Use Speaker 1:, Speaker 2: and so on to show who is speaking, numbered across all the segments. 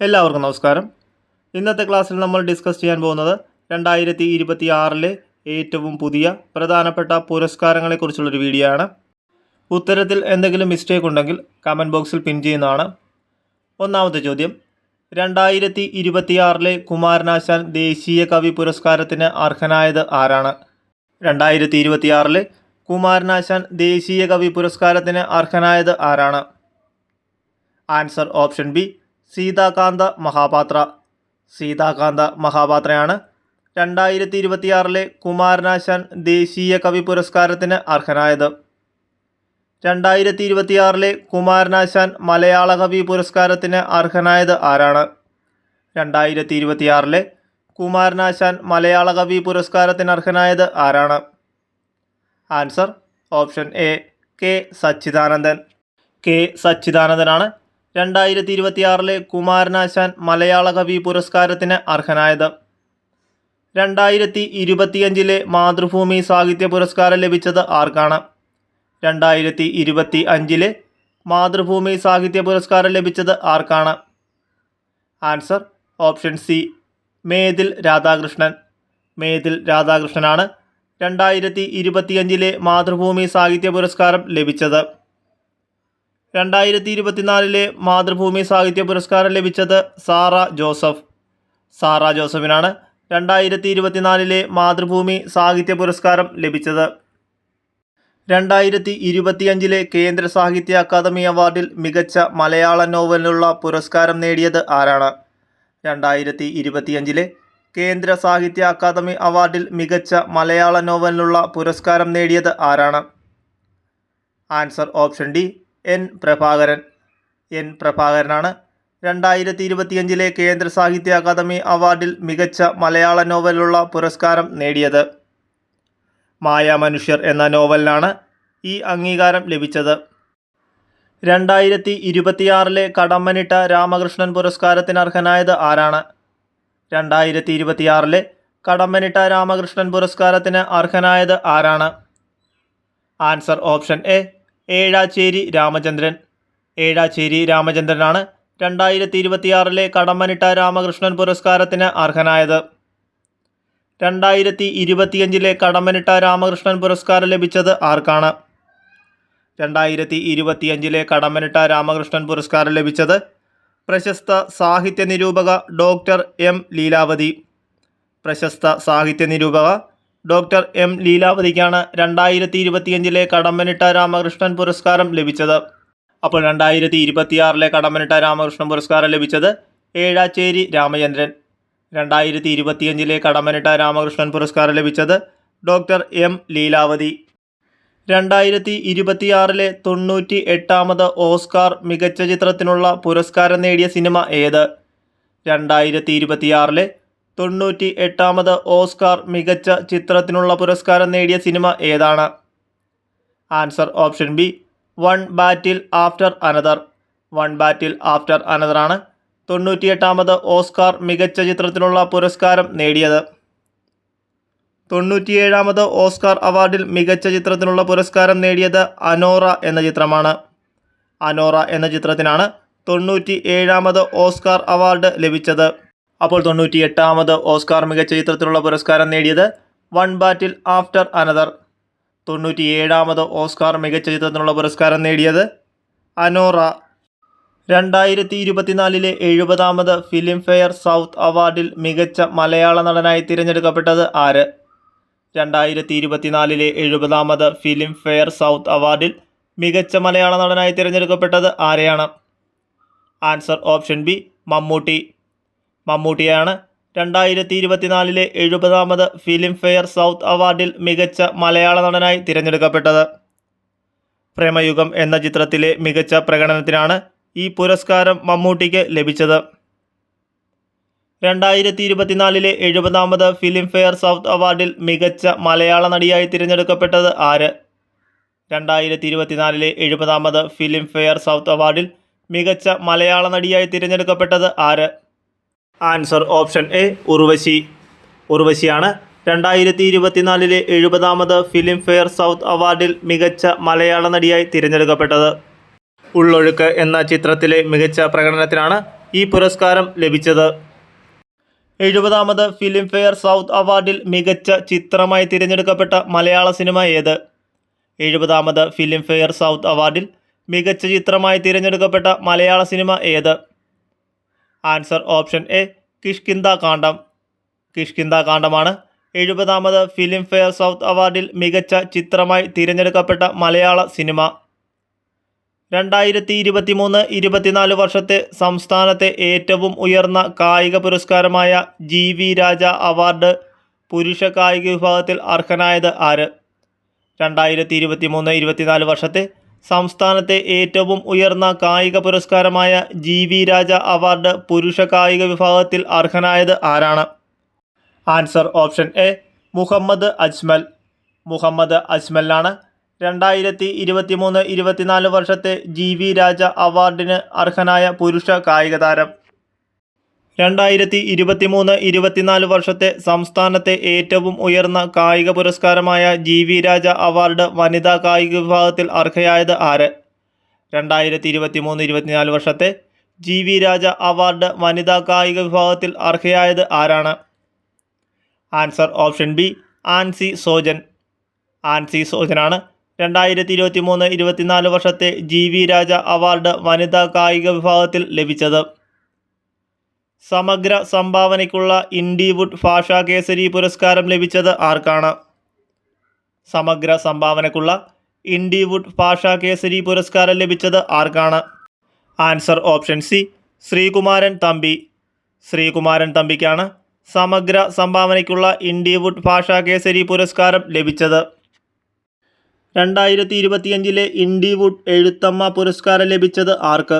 Speaker 1: എല്ലാവർക്കും നമസ്കാരം. ഇന്നത്തെ ക്ലാസ്സിൽ നമ്മൾ ഡിസ്കസ് ചെയ്യാൻ പോകുന്നത് 2026 ഏറ്റവും പുതിയ പ്രധാനപ്പെട്ട പുരസ്കാരങ്ങളെക്കുറിച്ചുള്ളൊരു വീഡിയോ ആണ്. ഉത്തരത്തിൽ എന്തെങ്കിലും മിസ്റ്റേക്ക് ഉണ്ടെങ്കിൽ കമൻറ്റ് ബോക്സിൽ പിൻ ചെയ്യുന്നതാണ്. ഒന്നാമത്തെ ചോദ്യം, 2026 കുമാരനാശാൻ ദേശീയ കവി പുരസ്കാരത്തിന് അർഹനായത് ആരാണ്? 2026 കുമാരനാശാൻ ദേശീയ കവി പുരസ്കാരത്തിന് അർഹനായത് ആരാണ്? Answer option B, Sitakant Mahapatra. Sitakant മഹാപാത്രയാണ് 2026 കുമാരനാശാൻ ദേശീയ കവി പുരസ്കാരത്തിന് അർഹനായത്. 2026 കുമാരനാശാൻ മലയാള കവി പുരസ്കാരത്തിന് അർഹനായത് ആരാണ്? 2026 കുമാരനാശാൻ മലയാള കവി പുരസ്കാരത്തിന് അർഹനായത് ആരാണ്? Answer option A, K Sachidanandan. K സച്ചിദാനന്ദനാണ് 2026 കുമാരനാശാൻ മലയാള കവി പുരസ്കാരത്തിന് അർഹനായത്. 2025 മാതൃഭൂമി സാഹിത്യ പുരസ്കാരം ലഭിച്ചത് ആർക്കാണ്? 2025 മാതൃഭൂമി സാഹിത്യ പുരസ്കാരം ലഭിച്ചത് ആർക്കാണ്? Answer option C, Methil Radhakrishnan. Methil രാധാകൃഷ്ണനാണ് 2025 മാതൃഭൂമി സാഹിത്യ പുരസ്കാരം ലഭിച്ചത്. 2024 മാതൃഭൂമി സാഹിത്യ പുരസ്കാരം ലഭിച്ചത് സാറ ജോസഫ്. സാറ ജോസഫിനാണ് 2024 മാതൃഭൂമി സാഹിത്യ പുരസ്കാരം ലഭിച്ചത്. 2025 കേന്ദ്ര സാഹിത്യ അക്കാദമി അവാർഡിൽ മികച്ച മലയാള നോവലിനുള്ള പുരസ്കാരം നേടിയത് ആരാണ്? 2025 കേന്ദ്ര സാഹിത്യ അക്കാദമി അവാർഡിൽ മികച്ച മലയാള നോവലിനുള്ള പുരസ്കാരം നേടിയത് ആരാണ്? Answer option D, N Prabhakaran. N പ്രഭാകരനാണ് 2025 കേന്ദ്ര സാഹിത്യ അക്കാദമി അവാർഡിൽ മികച്ച മലയാള നോവലിനുള്ള പുരസ്കാരം നേടിയത്. മായാമനുഷ്യർ എന്ന നോവലിനാണ് ഈ അംഗീകാരം ലഭിച്ചത്. 2026 കടമ്മനിട്ട രാമകൃഷ്ണൻ പുരസ്കാരത്തിന് അർഹനായത് ആരാണ്? 2026 കടമ്മനിട്ട രാമകൃഷ്ണൻ പുരസ്കാരത്തിന് അർഹനായത് ആരാണ്? Answer option A, Ezhacherry Ramachandran. Ezhacherry രാമചന്ദ്രനാണ് 2026 കടമ്മനിട്ട രാമകൃഷ്ണൻ പുരസ്കാരത്തിന് അർഹനായത്. 2025 കടമ്മനിട്ട രാമകൃഷ്ണൻ പുരസ്കാരം ലഭിച്ചത് ആർക്കാണ്? 2025 കടമ്മനിട്ട രാമകൃഷ്ണൻ പുരസ്കാരം ലഭിച്ചത് പ്രശസ്ത സാഹിത്യ നിരൂപക ഡോക്ടർ എം ലീലാവതി. പ്രശസ്ത സാഹിത്യ നിരൂപക ഡോക്ടർ എം ലീലാവതിക്കാണ് 2025 കടമ്മനിട്ട രാമകൃഷ്ണൻ പുരസ്കാരം ലഭിച്ചത്. അപ്പോൾ 2026 കടമ്മനിട്ട രാമകൃഷ്ണൻ പുരസ്കാരം ലഭിച്ചത് ഏഴാച്ചേരി രാമചന്ദ്രൻ. 2025 കടമ്മനിട്ട രാമകൃഷ്ണൻ പുരസ്കാരം ലഭിച്ചത് ഡോക്ടർ എം ലീലാവതി. 2026 98ാമത് ഓസ്കാർ മികച്ച ചിത്രത്തിനുള്ള പുരസ്കാരം നേടിയ സിനിമ ഏത്? 2026 98ാമത് ഓസ്കാർ മികച്ച ചിത്രത്തിനുള്ള പുരസ്കാരം നേടിയ സിനിമ ഏതാണ്? Answer option B, one battle after another. One battle after another ആണ് 98ാമത് ഓസ്കാർ മികച്ച ചിത്രത്തിനുള്ള പുരസ്കാരം നേടിയത്. 97ാമത് ഓസ്കാർ അവാർഡിൽ മികച്ച ചിത്രത്തിനുള്ള പുരസ്കാരം നേടിയത് അനോറ എന്ന ചിത്രമാണ്. അനോറ എന്ന ചിത്രത്തിനാണ് 97ാമത് ഓസ്കാർ അവാർഡ് ലഭിച്ചത്. അപ്പോൾ 98ാമത് ഓസ്കാർ മികച്ച ചിത്രത്തിനുള്ള പുരസ്കാരം നേടിയത് വൺ ബാറ്റിൽ ആഫ്റ്റർ അനദർ. 97ാമത് ഓസ്കാർ മികച്ച ചിത്രത്തിനുള്ള പുരസ്കാരം നേടിയത് അനോറ. 2024 70ാമത് ഫിലിം ഫെയർ സൗത്ത് അവാർഡിൽ മികച്ച മലയാള നടനായി തിരഞ്ഞെടുക്കപ്പെട്ടത് ആര്? 2024 70ാമത് ഫിലിം ഫെയർ സൗത്ത് അവാർഡിൽ മികച്ച മലയാള നടനായി തിരഞ്ഞെടുക്കപ്പെട്ടത് ആരെയാണ്? Answer option B, Mammootty. മമ്മൂട്ടിയാണ് 2024 70ാമത് ഫിലിം ഫെയർ സൗത്ത് അവാർഡിൽ മികച്ച മലയാള നടനായി തിരഞ്ഞെടുക്കപ്പെട്ടത്. പ്രേമയുഗം എന്ന ചിത്രത്തിലെ മികച്ച പ്രകടനത്തിനാണ് ഈ പുരസ്കാരം മമ്മൂട്ടിക്ക് ലഭിച്ചത്. 2024 70ാമത് ഫിലിം ഫെയർ സൗത്ത് അവാർഡിൽ മികച്ച മലയാള നടിയായി തിരഞ്ഞെടുക്കപ്പെട്ടത് ആര്? 2024 70ാമത് ഫിലിം ഫെയർ സൗത്ത് അവാർഡിൽ മികച്ച മലയാള നടിയായി തിരഞ്ഞെടുക്കപ്പെട്ടത് ആര്? Answer option A, Urvashi. ഉർവശിയാണ് 2024 70ാമത് ഫിലിം ഫെയർ സൗത്ത് അവാർഡിൽ മികച്ച മലയാള നടിയായി തിരഞ്ഞെടുക്കപ്പെട്ടത്. ഉള്ളൊഴുക്ക് എന്ന ചിത്രത്തിലെ മികച്ച പ്രകടനത്തിനാണ് ഈ പുരസ്കാരം ലഭിച്ചത്? 70ാമത് ഫിലിം ഫെയർ സൗത്ത് അവാർഡിൽ മികച്ച ചിത്രമായി തിരഞ്ഞെടുക്കപ്പെട്ട മലയാള സിനിമ ഏത്? 70ാമത് ഫിലിം ഫെയർ സൗത്ത് അവാർഡിൽ മികച്ച ചിത്രമായി തിരഞ്ഞെടുക്കപ്പെട്ട മലയാള സിനിമ ഏത്? Answer option A Kishkindha Kaandam. Kishkindha കാണ്ഡമാണ് 70ാമത് ഫിലിം ഫെയർ സൗത്ത് അവാർഡിൽ മികച്ച ചിത്രമായി തിരഞ്ഞെടുക്കപ്പെട്ട മലയാള സിനിമ. 2023-24 വർഷത്തെ സംസ്ഥാനത്തെ ഏറ്റവും ഉയർന്ന കായിക പുരസ്കാരമായ GV രാജ അവാർഡ് പുരുഷ കായിക വിഭാഗത്തിൽ അർഹനായത് ആര്? 2023-24 വർഷത്തെ സംസ്ഥാനത്തെ ഏറ്റവും ഉയർന്ന കായിക പുരസ്കാരമായ GV രാജ അവാർഡ് പുരുഷ കായിക വിഭാഗത്തിൽ അർഹനായത് ആരാണ്? Answer option A Muhammad Ajmal. Muhammad അജ്മലിനാണ് 2023-24 വർഷത്തെ GV രാജ അവാർഡിന് അർഹനായ പുരുഷ കായിക താരം. 2023-24 വർഷത്തെ സംസ്ഥാനത്തെ ഏറ്റവും ഉയർന്ന കായിക പുരസ്കാരമായ GV രാജ അവാർഡ് വനിതാ കായിക വിഭാഗത്തിൽ അർഹയായത് ആര്? 2023-24 വർഷത്തെ GV രാജ അവാർഡ് വനിതാ കായിക വിഭാഗത്തിൽ അർഹയായത് ആരാണ്? Answer option B Ancy Sojan. Ancy സോജനാണ് 2023-24 വർഷത്തെ GV രാജ അവാർഡ് വനിതാ കായിക വിഭാഗത്തിൽ ലഭിച്ചത്. സമഗ്ര സംഭാവനയ്ക്കുള്ള ഇൻഡിവുഡ് ഭാഷാ കേസരി പുരസ്കാരം ലഭിച്ചത് ആർക്കാണ്? സമഗ്ര സംഭാവനയ്ക്കുള്ള ഇൻഡിവുഡ് ഭാഷാ കേസരി പുരസ്കാരം ലഭിച്ചത് ആർക്കാണ്? Answer option C Sreekumaran Thampi. Sreekumaran തമ്പിക്കാണ് സമഗ്ര സംഭാവനയ്ക്കുള്ള ഇൻഡിവുഡ് ഭാഷാ കേസരി പുരസ്കാരം ലഭിച്ചത്. 2025 ഇൻഡിവുഡ് എഴുത്തമ്മ പുരസ്കാരം ലഭിച്ചത് ആർക്ക്?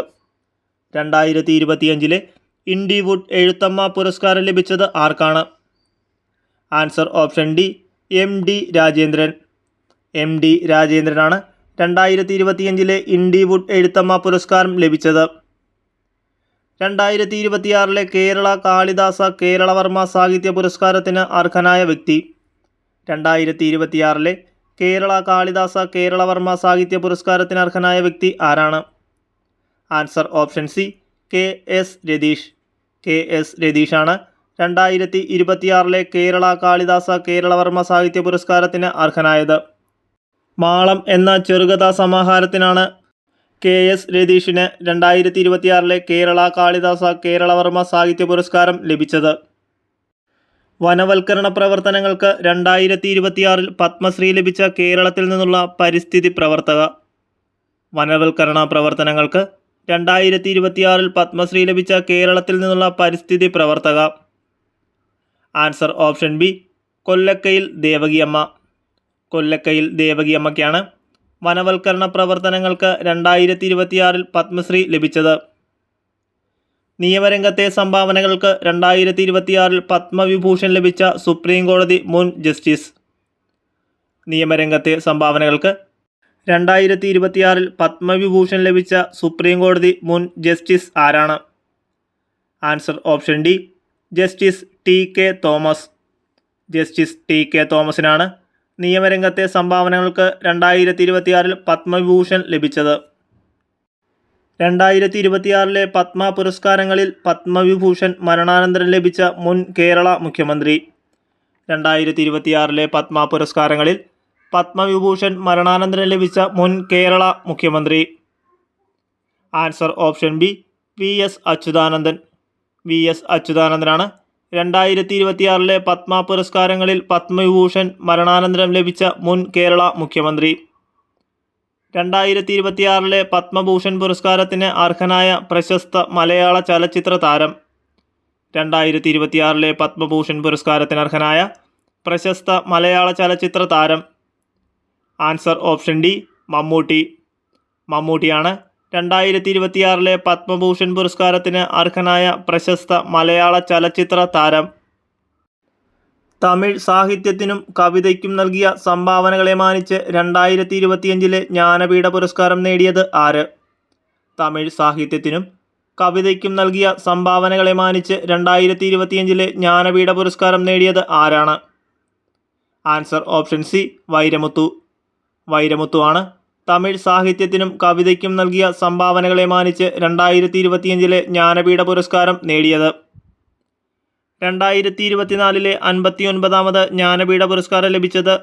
Speaker 1: 2025 ഇൻഡിവുഡ് എഴുത്തമ്മ പുരസ്കാരം ലഭിച്ചത് ആർക്കാണ്? Answer option D MD Rajendran. MD രാജേന്ദ്രനാണ് 2025 ഇൻഡിവുഡ് എഴുത്തമ്മ പുരസ്കാരം ലഭിച്ചത്. 2026 കേരള കാളിദാസ കേരളവർമ്മ സാഹിത്യ പുരസ്കാരത്തിന് അർഹനായ വ്യക്തി. 2026 കേരള കാളിദാസ കേരളവർമ്മ സാഹിത്യ പുരസ്കാരത്തിന് അർഹനായ വ്യക്തി ആരാണ്? Answer option C KS Ratheesh. KS രതീഷാണ് 2026 കേരള കാളിദാസ കേരളവർമ്മ സാഹിത്യ പുരസ്കാരത്തിന് അർഹനായത്. മാളം എന്ന ചെറുകഥാ സമാഹാരത്തിനാണ് KS രതീഷിന് 2026 കേരള കാളിദാസ കേരളവർമ്മ സാഹിത്യ പുരസ്കാരം ലഭിച്ചത്. വനവൽക്കരണ പ്രവർത്തനങ്ങൾക്ക് 2026 പത്മശ്രീ ലഭിച്ച കേരളത്തിൽ നിന്നുള്ള പരിസ്ഥിതി പ്രവർത്തക. വനവൽക്കരണ പ്രവർത്തനങ്ങൾക്ക് 2026 പത്മശ്രീ ലഭിച്ച കേരളത്തിൽ നിന്നുള്ള പരിസ്ഥിതി പ്രവർത്തക. Answer option B Kollakkayil Devakiamma. Kollakkayil ദേവകിയമ്മയ്ക്കാണ് വനവൽക്കരണ പ്രവർത്തനങ്ങൾക്ക് 2026 പത്മശ്രീ ലഭിച്ചത്. നിയമരംഗത്തെ സംഭാവനകൾക്ക് 2026 പത്മവിഭൂഷൺ ലഭിച്ച സുപ്രീം കോടതി മുൻ ജസ്റ്റിസ്. നിയമരംഗത്തെ സംഭാവനകൾക്ക് 2026 പത്മവിഭൂഷൺ ലഭിച്ച സുപ്രീം കോടതി മുൻ ജസ്റ്റിസ് ആരാണ്? Answer option D justice TK Thomas. Justice TK തോമസിനാണ് നിയമരംഗത്തെ സംഭാവനകൾക്ക് 2026 Padma Vibhushan ലഭിച്ചത്. 2026 പത്മ പുരസ്കാരങ്ങളിൽ പത്മവിഭൂഷൺ മരണാനന്തരം ലഭിച്ച മുൻ കേരള മുഖ്യമന്ത്രി. 2026 പത്മ പുരസ്കാരങ്ങളിൽ പത്മവിഭൂഷൺ മരണാനന്തരം ലഭിച്ച മുൻ കേരള മുഖ്യമന്ത്രി. Answer option B VS Achuthanandan. VS അച്യുതാനന്ദനാണ് 2026 പത്മ പുരസ്കാരങ്ങളിൽ പത്മവിഭൂഷൺ മരണാനന്തരം ലഭിച്ച മുൻ കേരള മുഖ്യമന്ത്രി. 2026 പത്മഭൂഷൺ പുരസ്കാരത്തിന് അർഹനായ പ്രശസ്ത മലയാള ചലച്ചിത്ര താരം. 2026 പത്മഭൂഷൺ പുരസ്കാരത്തിന് അർഹനായ പ്രശസ്ത മലയാള ചലച്ചിത്ര താരം. Answer option D Mammootty. മമ്മൂട്ടിയാണ് 2026 പത്മഭൂഷൺ പുരസ്കാരത്തിന് അർഹനായ പ്രശസ്ത മലയാള ചലച്ചിത്ര താരം. തമിഴ് സാഹിത്യത്തിനും കവിതയ്ക്കും നൽകിയ സംഭാവനകളെ മാനിച്ച് 2025 ജ്ഞാനപീഠ പുരസ്കാരം നേടിയത് ആര്? തമിഴ് സാഹിത്യത്തിനും കവിതയ്ക്കും നൽകിയ സംഭാവനകളെ മാനിച്ച് 2025 ജ്ഞാനപീഠ പുരസ്കാരം നേടിയത് ആരാണ്? Answer option C Vairamuthu. വൈരമുത്തുവാണ് തമിഴ് സാഹിത്യത്തിനും കവിതയ്ക്കും നൽകിയ സംഭാവനകളെ മാനിച്ച് 2025 ജ്ഞാനപീഠ പുരസ്കാരം നേടിയത്. 2024 59ാമത് ജ്ഞാനപീഠ പുരസ്കാരം ലഭിച്ചത്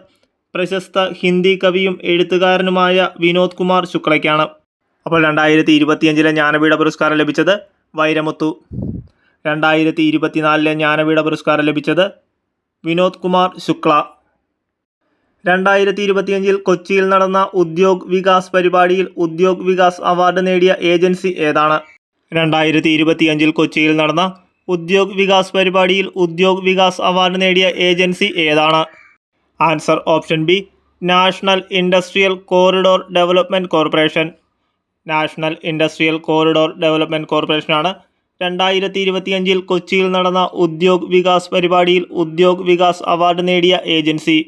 Speaker 1: പ്രശസ്ത ഹിന്ദി കവിയും എഴുത്തുകാരനുമായ വിനോദ് കുമാർ ശുക്ലയ്ക്കാണ്. അപ്പോൾ 2025 ജ്ഞാനപീഠ പുരസ്കാരം ലഭിച്ചത് വൈരമുത്തു. 2024 ജ്ഞാനപീഠ പുരസ്കാരം ലഭിച്ചത് വിനോദ് കുമാർ ശുക്ല. 2025 കൊച്ചിയിൽ നടന്ന ഉദ്യോഗ് വികാസ് പരിപാടിയിൽ ഉദ്യോഗ് വികാസ് അവാർഡ് നേടിയ ഏജൻസി ഏതാണ്? 2025 കൊച്ചിയിൽ നടന്ന ഉദ്യോഗ് വികാസ് പരിപാടിയിൽ ഉദ്യോഗ് വികാസ് അവാർഡ് നേടിയ ഏജൻസി ഏതാണ്? Answer option B, national industrial corridor development കോർപ്പറേഷൻ. നാഷണൽ ഇൻഡസ്ട്രിയൽ കോറിഡോർ ഡെവലപ്മെൻറ്റ് കോർപ്പറേഷനാണ് 2025 കൊച്ചിയിൽ നടന്ന ഉദ്യോഗ് വികാസ് പരിപാടിയിൽ ഉദ്യോഗ് വികാസ് അവാർഡ് നേടിയ ഏജൻസി.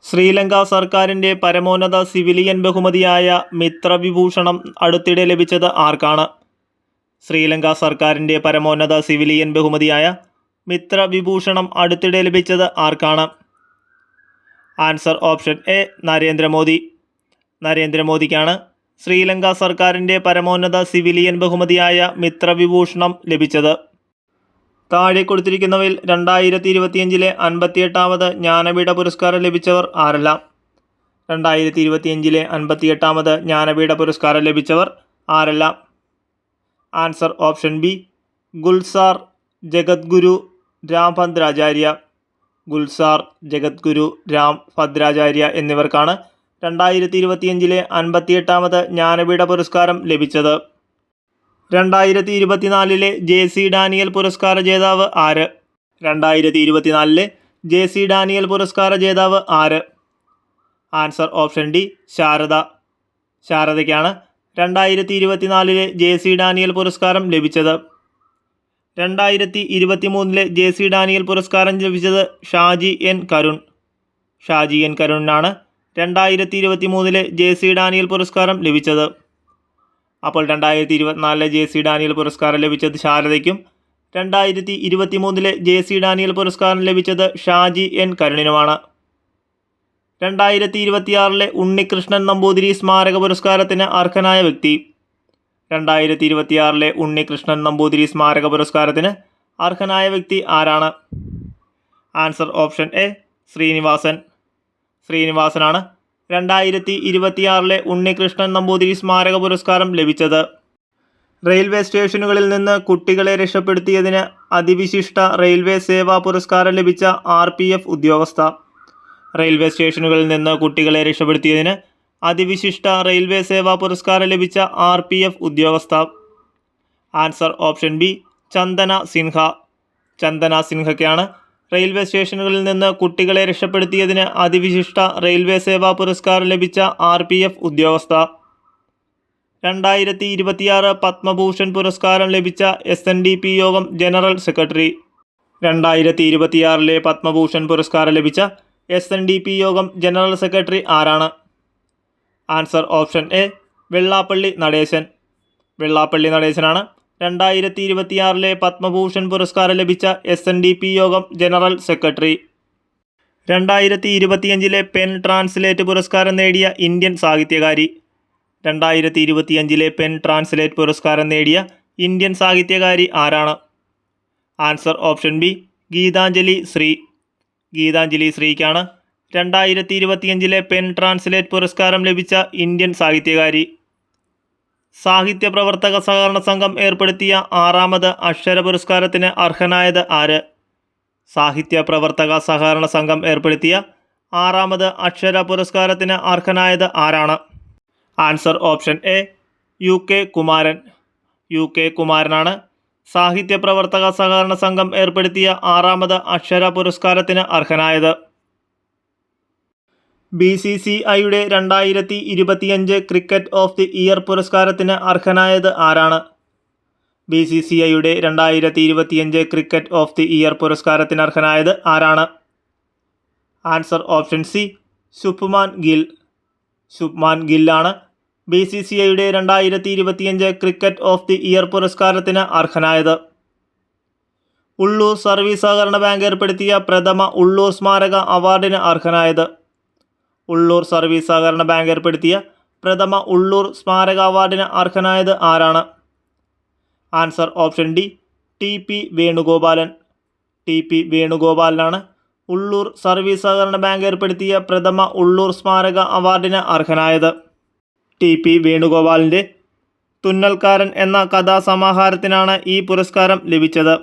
Speaker 1: ശ്രീലങ്ക സർക്കാരിൻ്റെ പരമോന്നത സിവിലിയൻ ബഹുമതിയായ മിത്രവിഭൂഷണം അടുത്തിടെ ലഭിച്ചത് ആർക്കാണ്? ശ്രീലങ്ക സർക്കാരിൻ്റെ പരമോന്നത സിവിലിയൻ ബഹുമതിയായ മിത്രവിഭൂഷണം അടുത്തിടെ ലഭിച്ചത് ആർക്കാണ്? Answer option A, Narendra Modi. നരേന്ദ്രമോദിക്കാണ് ശ്രീലങ്ക സർക്കാരിൻ്റെ പരമോന്നത സിവിലിയൻ ബഹുമതിയായ മിത്രവിഭൂഷണം ലഭിച്ചത്. താഴെ കൊടുത്തിരിക്കുന്നവയിൽ 2025 58ാമത് ജ്ഞാനപീഠ പുരസ്കാരം ലഭിച്ചവർ ആരെല്ലാം? 2025 58ാമത് ജ്ഞാനപീഠ പുരസ്കാരം ലഭിച്ചവർ ആരെല്ലാം? Answer option B, Gulzar, Jagadguru, Rambhadracharya. Gulzar, Jagadguru, Rambhadracharya എന്നിവർക്കാണ് 2025 58ാമത് ജ്ഞാനപീഠ പുരസ്കാരം ലഭിച്ചത്. 2024 JC ഡാനിയൽ പുരസ്കാര ജേതാവ് ആര്? 2024 JC ഡാനിയൽ പുരസ്കാര ജേതാവ് ആര്? Answer option D, Sharada. ശാരദയ്ക്കാണ് 2024 JC ഡാനിയൽ പുരസ്കാരം ലഭിച്ചത്. 2023 JC ഡാനിയൽ പുരസ്കാരം ലഭിച്ചത് ഷാജി എൻ കരുൺ. ഷാജി എൻ കരുണിനാണ് 2023 JC ഡാനിയൽ പുരസ്കാരം ലഭിച്ചത്. അപ്പോൾ 2024 JC ഡാനിയൽ പുരസ്കാരം ലഭിച്ചത് ശാരദയ്ക്കും 2023 JC ഡാനിയൽ പുരസ്കാരം ലഭിച്ചത് ഷാജി എൻ കരുണിനുമാണ്. 2026 ഉണ്ണികൃഷ്ണൻ നമ്പൂതിരി സ്മാരക പുരസ്കാരത്തിന് അർഹനായ വ്യക്തി. 2026 ഉണ്ണികൃഷ്ണൻ നമ്പൂതിരി സ്മാരക പുരസ്കാരത്തിന് അർഹനായ വ്യക്തി ആരാണ്? Answer option A, Sreenivasan. ശ്രീനിവാസനാണ് 2026 ഉണ്ണികൃഷ്ണൻ നമ്പൂതിരി സ്മാരക പുരസ്കാരം ലഭിച്ചത്. റെയിൽവേ സ്റ്റേഷനുകളിൽ നിന്ന് കുട്ടികളെ രക്ഷപ്പെടുത്തിയതിന് അതിവിശിഷ്ട റെയിൽവേ സേവാ പുരസ്കാരം ലഭിച്ച RPF ഉദ്യോഗസ്ഥ. റെയിൽവേ സ്റ്റേഷനുകളിൽ നിന്ന് കുട്ടികളെ രക്ഷപ്പെടുത്തിയതിന് അതിവിശിഷ്ട റെയിൽവേ സേവാ പുരസ്കാരം ലഭിച്ച RPF ഉദ്യോഗസ്ഥ. ആൻസർ ഓപ്ഷൻ ബി, ചന്ദന സിൻഹ. ചന്ദന സിൻഹയ്ക്കാണ് റെയിൽവേ സ്റ്റേഷനുകളിൽ നിന്ന് കുട്ടികളെ രക്ഷപ്പെടുത്തിയതിന് അതിവിശിഷ്ട റെയിൽവേ സേവാ പുരസ്കാരം ലഭിച്ച RPF ഉദ്യോഗസ്ഥ. 2026 പത്മഭൂഷൺ പുരസ്കാരം ലഭിച്ച SNDP യോഗം ജനറൽ സെക്രട്ടറി. 2026 പത്മഭൂഷൺ പുരസ്കാരം ലഭിച്ച SNDP യോഗം ജനറൽ സെക്രട്ടറി ആരാണ്? Answer option A, Vellappally Natesan. Vellappally നടേശനാണ് 2026 പത്മഭൂഷൺ പുരസ്കാരം ലഭിച്ച SNDP യോഗം ജനറൽ സെക്രട്ടറി. 2025 പെൻ ട്രാൻസ്ലേറ്റ് പുരസ്കാരം നേടിയ ഇന്ത്യൻ സാഹിത്യകാരി. 2025 പെൻ ട്രാൻസ്ലേറ്റ് പുരസ്കാരം നേടിയ ഇന്ത്യൻ സാഹിത്യകാരി ആരാണ്? Answer option B, Geetanjali Shree. Geetanjali ശ്രീക്കാണ് 2025 പെൻ ട്രാൻസ്ലേറ്റ് പുരസ്കാരം ലഭിച്ച ഇന്ത്യൻ സാഹിത്യകാരി. സാഹിത്യ പ്രവർത്തക സഹകരണ സംഘം ഏർപ്പെടുത്തിയ 6ാമത് അക്ഷര പുരസ്കാരത്തിന് അർഹനായത് ആര്? സാഹിത്യ പ്രവർത്തക സഹകരണ സംഘം ഏർപ്പെടുത്തിയ 6ാമത് അക്ഷര പുരസ്കാരത്തിന് അർഹനായത് ആരാണ്? Answer option A, UK Kumaran. UK കുമാരനാണ് സാഹിത്യ പ്രവർത്തക സഹകരണ സംഘം ഏർപ്പെടുത്തിയ 6ാമത് അക്ഷര പുരസ്കാരത്തിന് അർഹനായത്. BCCIയുടെ 2025 ക്രിക്കറ്റ് ഓഫ് ദി ഇയർ പുരസ്കാരത്തിന് അർഹനായത് ആരാണ്? BCCIയുടെ 2025 ക്രിക്കറ്റ് ഓഫ് ദി ഇയർ പുരസ്കാരത്തിന് അർഹനായത് ആരാണ്? Answer option C, Shubman Gill. Shubman ഗില്ലാണ് BCCIയുടെ 2025 ക്രിക്കറ്റ് ഓഫ് ദി ഇയർ പുരസ്കാരത്തിന് അർഹനായത്. ഉള്ളൂർ സർവീസ് സഹകരണ ബാങ്ക് ഏർപ്പെടുത്തിയ പ്രഥമ ഉള്ളൂർ സ്മാരക അവാർഡിന് അർഹനായത്. ഉള്ളൂർ സർവീസ് സഹകരണ ബാങ്ക് ഏർപ്പെടുത്തിയ പ്രഥമ ഉള്ളൂർ സ്മാരക അവാർഡിന് അർഹനായത് ആരാണ്? Answer option D TP Venugopalan. TP വേണുഗോപാലനാണ് ഉള്ളൂർ സർവീസ് സഹകരണ ബാങ്ക് ഏർപ്പെടുത്തിയ പ്രഥമ ഉള്ളൂർ സ്മാരക അവാർഡിന് അർഹനായത്. TP വേണുഗോപാലിൻ്റെ തുന്നൽക്കാരൻ എന്ന കഥാസമാഹാരത്തിനാണ് ഈ പുരസ്കാരം ലഭിച്ചത്.